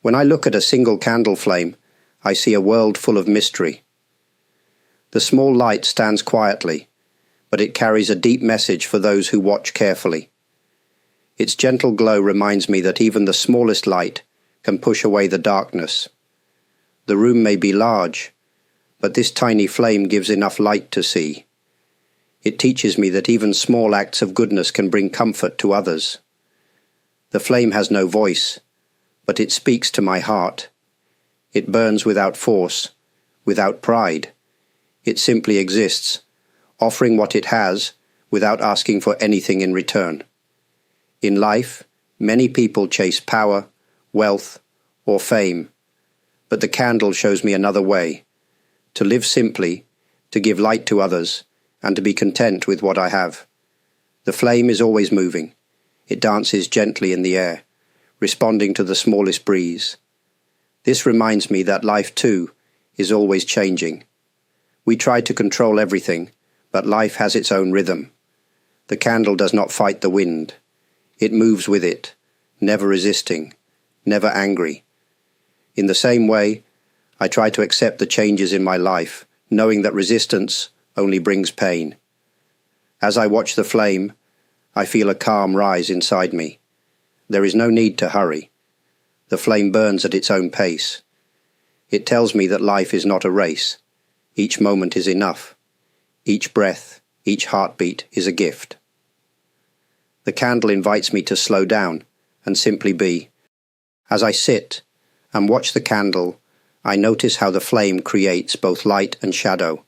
When I look at a single candle flame, I see a world full of mystery. The small light stands quietly, but it carries a deep message for those who watch carefully. Its gentle glow reminds me that even the smallest light can push away the darkness. The room may be large, but this tiny flame gives enough light to see. It teaches me that even small acts of goodness can bring comfort to others. The flame has no voice, but it speaks to my heart. It burns without force, without pride. It simply exists, offering what it has without asking for anything in return. In life, many people chase power, wealth, or fame, but the candle shows me another way: to live simply, to give light to others, and to be content with what I have. The flame is always moving. It dances gently in the air, responding to the smallest breeze. This reminds me that life, too, is always changing. We try to control everything, but life has its own rhythm. The candle does not fight the wind. It moves with it, never resisting, never angry. In the same way, I try to accept the changes in my life, knowing that resistance only brings pain. As I watch the flame, I feel a calm rise inside me. There is no need to hurry. The flame burns at its own pace. It tells me that life is not a race. Each moment is enough. Each breath, each heartbeat is a gift. The candle invites me to slow down and simply be. As I sit and watch the candle, I notice how the flame creates both light and shadow.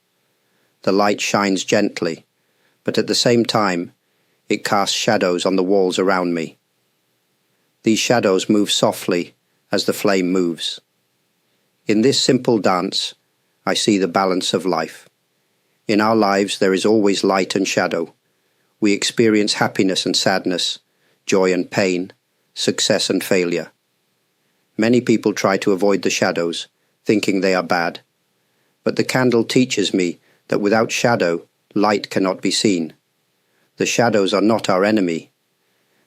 The light shines gently, but at the same time, it casts shadows on the walls around me. These shadows move softly as the flame moves. In this simple dance, I see the balance of life. In our lives, there is always light and shadow. We experience happiness and sadness, joy and pain, success and failure. Many people try to avoid the shadows, thinking they are bad. But the candle teaches me that without shadow, light cannot be seen. The shadows are not our enemy.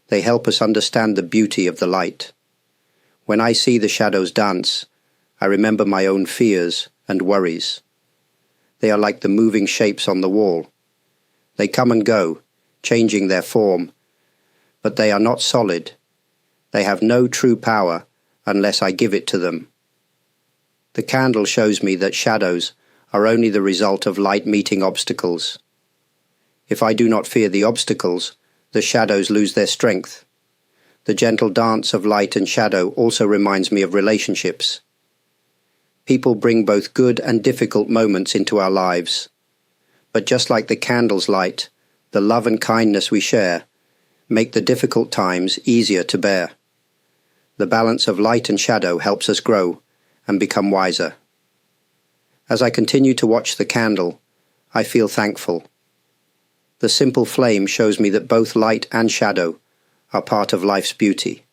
They help us understand the beauty of the light. When I see the shadows dance, I remember my own fears and worries. They are like the moving shapes on the wall. They come and go, changing their form, but they are not solid. They have no true power unless I give it to them. The candle shows me that shadows are only the result of light meeting obstacles. If I do not fear the obstacles, the shadows lose their strength. The gentle dance of light and shadow also reminds me of relationships. People bring both good and difficult moments into our lives. But just like the candle's light, the love and kindness we share make the difficult times easier to bear. The balance of light and shadow helps us grow and become wiser. As I continue to watch the candle, I feel thankful. The simple flame shows me that both light and shadow are part of life's beauty.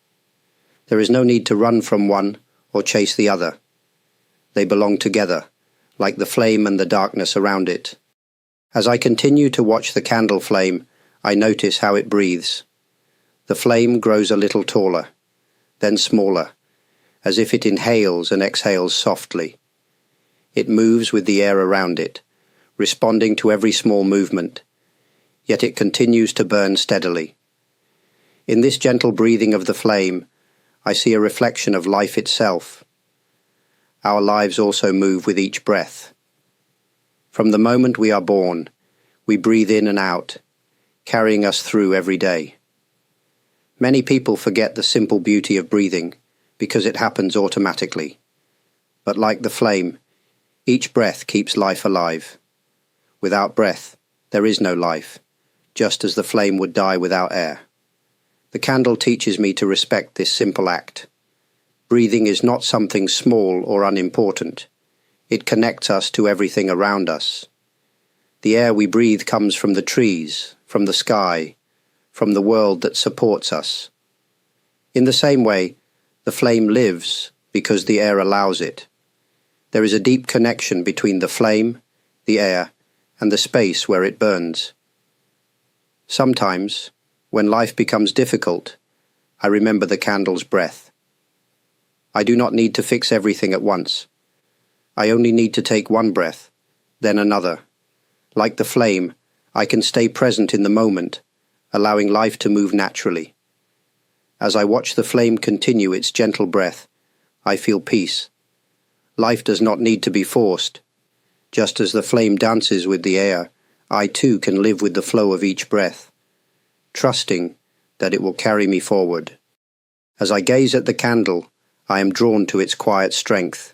There is no need to run from one or chase the other. They belong together, like the flame and the darkness around it. As I continue to watch the candle flame, I notice how it breathes. The flame grows a little taller, then smaller, as if it inhales and exhales softly. It moves with the air around it, responding to every small movement, yet it continues to burn steadily. In this gentle breathing of the flame, I see a reflection of life itself. Our lives also move with each breath. From the moment we are born, we breathe in and out, carrying us through every day. Many people forget the simple beauty of breathing because it happens automatically. But like the flame, each breath keeps life alive. Without breath, there is no life, just as the flame would die without air. The candle teaches me to respect this simple act. Breathing is not something small or unimportant. It connects us to everything around us. The air we breathe comes from the trees, from the sky, from the world that supports us. In the same way, the flame lives because the air allows it. There is a deep connection between the flame, the air, and the space where it burns. Sometimes, when life becomes difficult, I remember the candle's breath. I do not need to fix everything at once. I only need to take one breath, then another. Like the flame, I can stay present in the moment, allowing life to move naturally. As I watch the flame continue its gentle breath, I feel peace. Life does not need to be forced. Just as the flame dances with the air, I too can live with the flow of each breath, trusting that it will carry me forward. As I gaze at the candle, I am drawn to its quiet strength.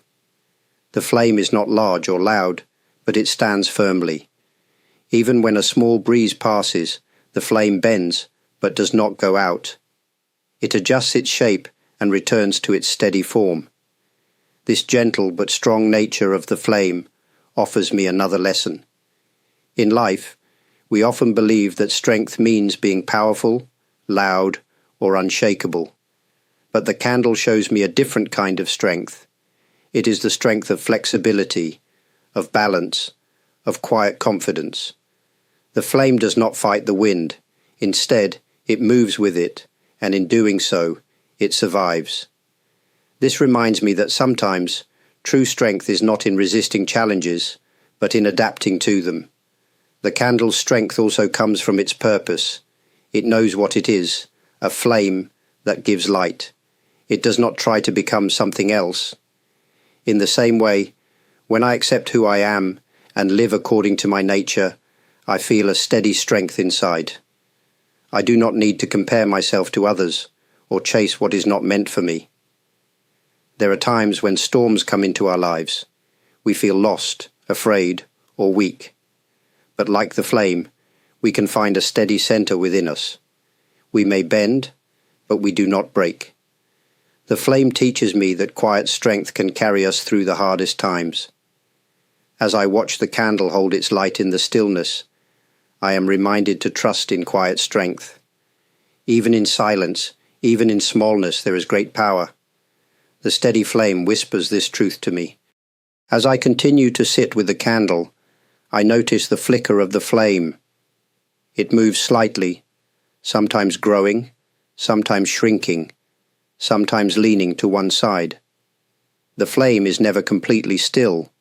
The flame is not large or loud, but it stands firmly. Even when a small breeze passes, the flame bends, but does not go out. It adjusts its shape and returns to its steady form. This gentle but strong nature of the flame offers me another lesson. In life, we often believe that strength means being powerful, loud, or unshakable. But the candle shows me a different kind of strength. It is the strength of flexibility, of balance, of quiet confidence. The flame does not fight the wind. Instead, it moves with it, and in doing so, it survives. This reminds me that sometimes true strength is not in resisting challenges, but in adapting to them. The candle's strength also comes from its purpose. It knows what it is, a flame that gives light. It does not try to become something else. In the same way, when I accept who I am and live according to my nature, I feel a steady strength inside. I do not need to compare myself to others or chase what is not meant for me. There are times when storms come into our lives. We feel lost, afraid, or weak. But like the flame, we can find a steady center within us. We may bend, but we do not break. The flame teaches me that quiet strength can carry us through the hardest times. As I watch the candle hold its light in the stillness, I am reminded to trust in quiet strength. Even in silence, even in smallness, there is great power. The steady flame whispers this truth to me. As I continue to sit with the candle, I notice the flicker of the flame. It moves slightly, sometimes growing, sometimes shrinking, sometimes leaning to one side. The flame is never completely still.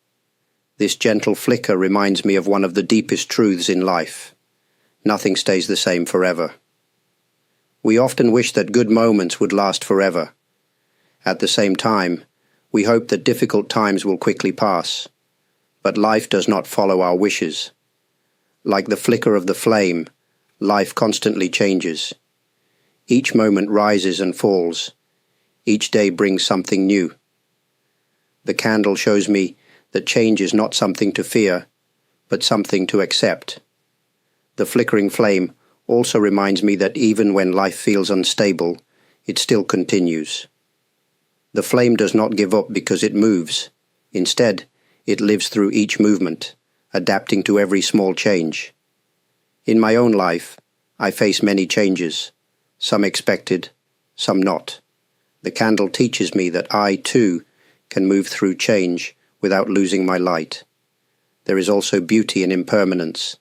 This gentle flicker reminds me of one of the deepest truths in life. Nothing stays the same forever. We often wish that good moments would last forever. At the same time, we hope that difficult times will quickly pass. But life does not follow our wishes. Like the flicker of the flame, life constantly changes. Each moment rises and falls. Each day brings something new. The candle shows me that change is not something to fear, but something to accept. The flickering flame also reminds me that even when life feels unstable, it still continues. The flame does not give up because it moves. Instead, it lives through each movement, adapting to every small change. In my own life, I face many changes, some expected, some not. The candle teaches me that I, too, can move through change without losing my light. There is also beauty in impermanence.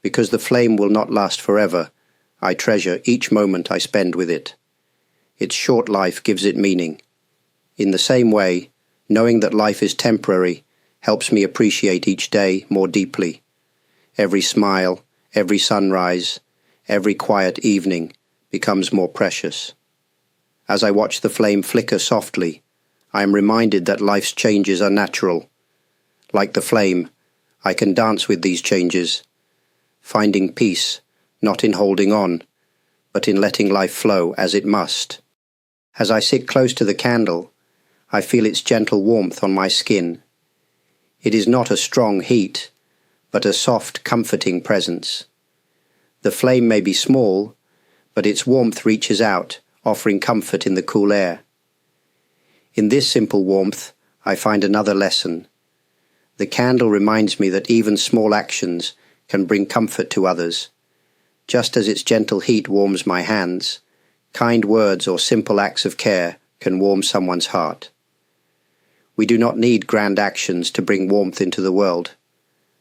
Because the flame will not last forever, I treasure each moment I spend with it. Its short life gives it meaning. In the same way, knowing that life is temporary helps me appreciate each day more deeply. Every smile, every sunrise, every quiet evening becomes more precious. As I watch the flame flicker softly, I am reminded that life's changes are natural. Like the flame, I can dance with these changes, finding peace, not in holding on, but in letting life flow as it must. As I sit close to the candle, I feel its gentle warmth on my skin. It is not a strong heat, but a soft, comforting presence. The flame may be small, but its warmth reaches out, offering comfort in the cool air. In this simple warmth, I find another lesson. The candle reminds me that even small actions can bring comfort to others. Just as its gentle heat warms my hands, kind words or simple acts of care can warm someone's heart. We do not need grand actions to bring warmth into the world.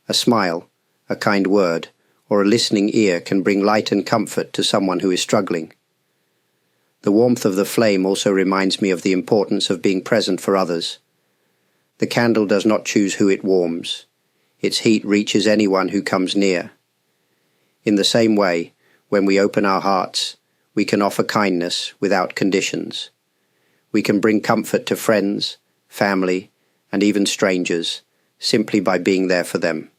A smile, a kind word, or a listening ear can bring light and comfort to someone who is struggling. The warmth of the flame also reminds me of the importance of being present for others. The candle does not choose who it warms. Its heat reaches anyone who comes near. In the same way, when we open our hearts, we can offer kindness without conditions. We can bring comfort to friends, family, and even strangers, simply by being there for them.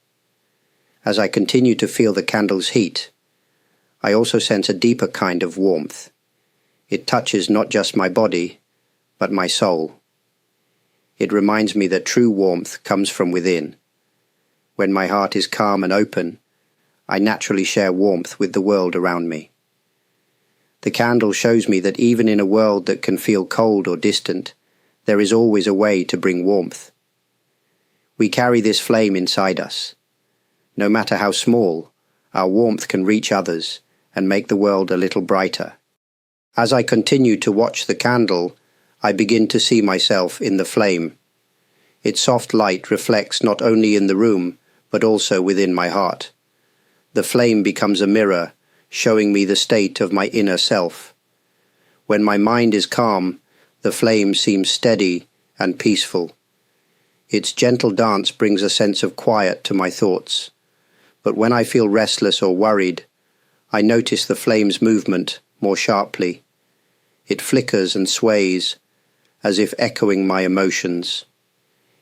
As I continue to feel the candle's heat, I also sense a deeper kind of warmth. It touches not just my body, but my soul. It reminds me that true warmth comes from within. When my heart is calm and open, I naturally share warmth with the world around me. The candle shows me that even in a world that can feel cold or distant, there is always a way to bring warmth. We carry this flame inside us. No matter how small, our warmth can reach others and make the world a little brighter. As I continue to watch the candle, I begin to see myself in the flame. Its soft light reflects not only in the room, but also within my heart. The flame becomes a mirror, showing me the state of my inner self. When my mind is calm, the flame seems steady and peaceful. Its gentle dance brings a sense of quiet to my thoughts. But when I feel restless or worried, I notice the flame's movement more sharply. It flickers and sways, as if echoing my emotions.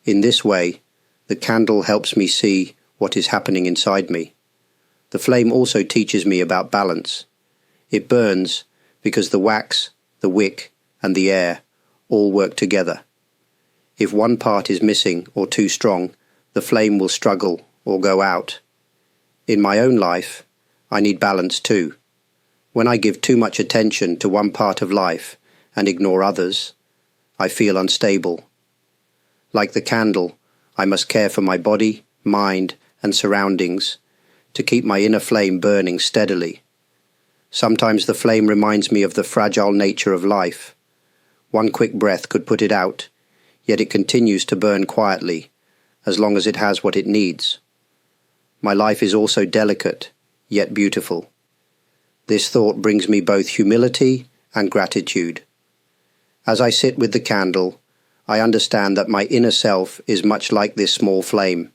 In this way, the candle helps me see what is happening inside me. The flame also teaches me about balance. It burns because the wax, the wick, and the air all work together. If one part is missing or too strong, the flame will struggle or go out. In my own life, I need balance too. When I give too much attention to one part of life and ignore others, I feel unstable. Like the candle, I must care for my body, mind, and surroundings to keep my inner flame burning steadily. Sometimes the flame reminds me of the fragile nature of life. One quick breath could put it out, yet it continues to burn quietly, as long as it has what it needs. My life is also delicate, yet beautiful. This thought brings me both humility and gratitude. As I sit with the candle, I understand that my inner self is much like this small flame.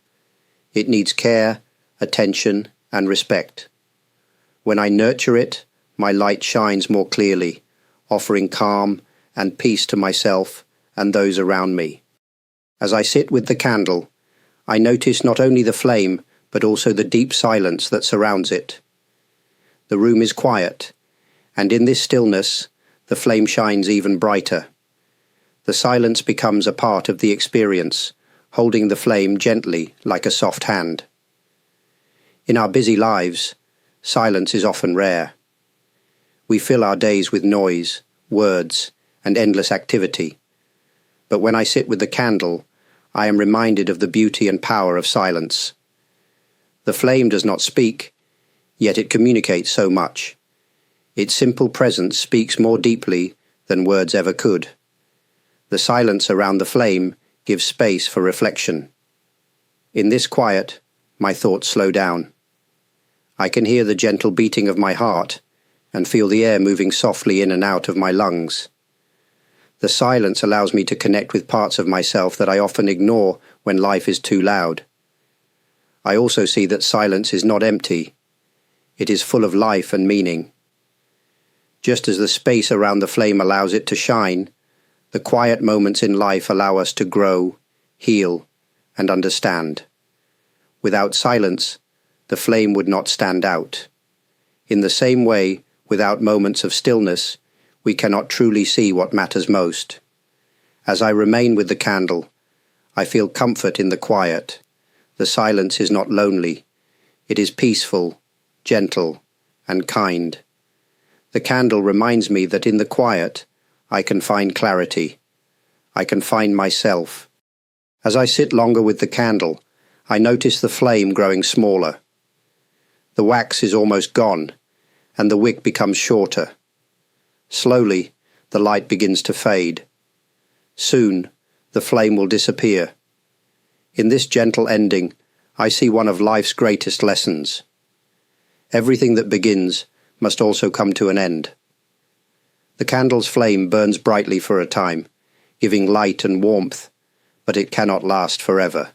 It needs care, attention, and respect. When I nurture it, my light shines more clearly, offering calm and peace to myself and those around me. As I sit with the candle, I notice not only the flame, but also the deep silence that surrounds it. The room is quiet, and in this stillness, the flame shines even brighter. The silence becomes a part of the experience, holding the flame gently like a soft hand. In our busy lives, silence is often rare. We fill our days with noise, words, and endless activity. But when I sit with the candle, I am reminded of the beauty and power of silence. The flame does not speak, yet it communicates so much. Its simple presence speaks more deeply than words ever could. The silence around the flame gives space for reflection. In this quiet, my thoughts slow down. I can hear the gentle beating of my heart and feel the air moving softly in and out of my lungs. The silence allows me to connect with parts of myself that I often ignore when life is too loud. I also see that silence is not empty. It is full of life and meaning. Just as the space around the flame allows it to shine, the quiet moments in life allow us to grow, heal, and understand. Without silence, the flame would not stand out. In the same way, without moments of stillness, we cannot truly see what matters most. As I remain with the candle, I feel comfort in the quiet. The silence is not lonely. It is peaceful, gentle, and kind. The candle reminds me that in the quiet, I can find clarity. I can find myself. As I sit longer with the candle, I notice the flame growing smaller. The wax is almost gone, and the wick becomes shorter. Slowly, the light begins to fade. Soon, the flame will disappear. In this gentle ending, I see one of life's greatest lessons. Everything that begins must also come to an end. The candle's flame burns brightly for a time, giving light and warmth, but it cannot last forever.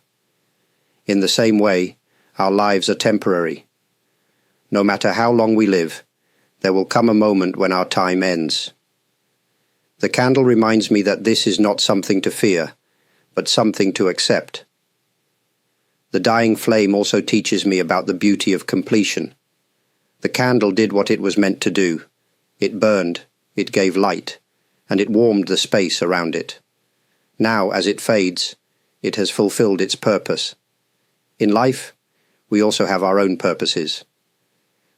In the same way, our lives are temporary. No matter how long we live, there will come a moment when our time ends. The candle reminds me that this is not something to fear, but something to accept. The dying flame also teaches me about the beauty of completion. The candle did what it was meant to do. It burned, it gave light, and it warmed the space around it. Now, as it fades, it has fulfilled its purpose. In life, we also have our own purposes.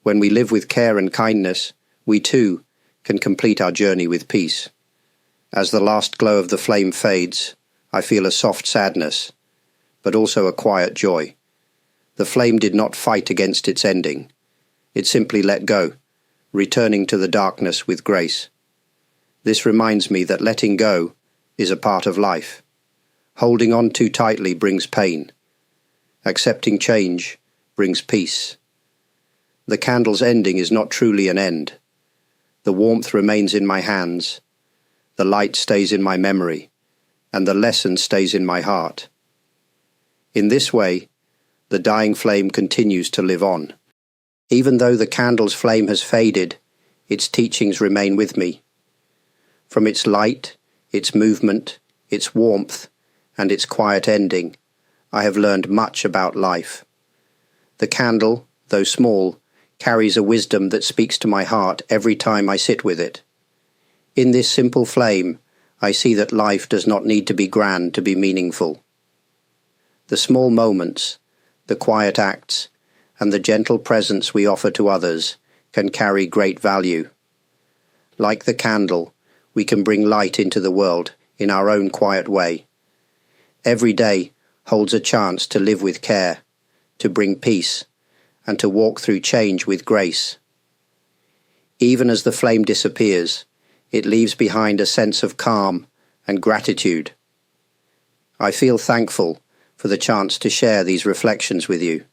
When we live with care and kindness, we too can complete our journey with peace. As the last glow of the flame fades, I feel a soft sadness, but also a quiet joy. The flame did not fight against its ending. It simply let go, returning to the darkness with grace. This reminds me that letting go is a part of life. Holding on too tightly brings pain. Accepting change brings peace. The candle's ending is not truly an end. The warmth remains in my hands, the light stays in my memory, and the lesson stays in my heart. In this way, the dying flame continues to live on. Even though the candle's flame has faded, its teachings remain with me. From its light, its movement, its warmth, and its quiet ending, I have learned much about life. The candle, though small, carries a wisdom that speaks to my heart every time I sit with it. In this simple flame, I see that life does not need to be grand to be meaningful. The small moments, the quiet acts, and the gentle presence we offer to others can carry great value. Like the candle, we can bring light into the world in our own quiet way. Every day holds a chance to live with care, to bring peace, and to walk through change with grace. Even as the flame disappears, it leaves behind a sense of calm and gratitude. I feel thankful for the chance to share these reflections with you.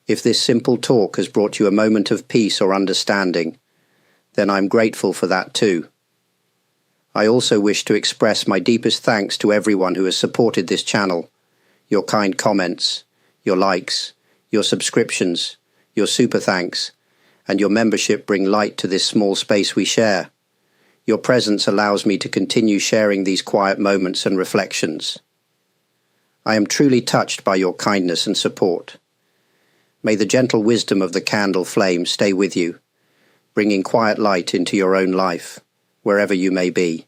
If this simple talk has brought you a moment of peace or understanding, then I'm grateful for that too. I also wish to express my deepest thanks to everyone who has supported this channel. Your kind comments, your likes, your subscriptions, your super thanks, and your membership bring light to this small space we share. Your presence allows me to continue sharing these quiet moments and reflections. I am truly touched by your kindness and support. May the gentle wisdom of the candle flame stay with you, bringing quiet light into your own life, wherever you may be.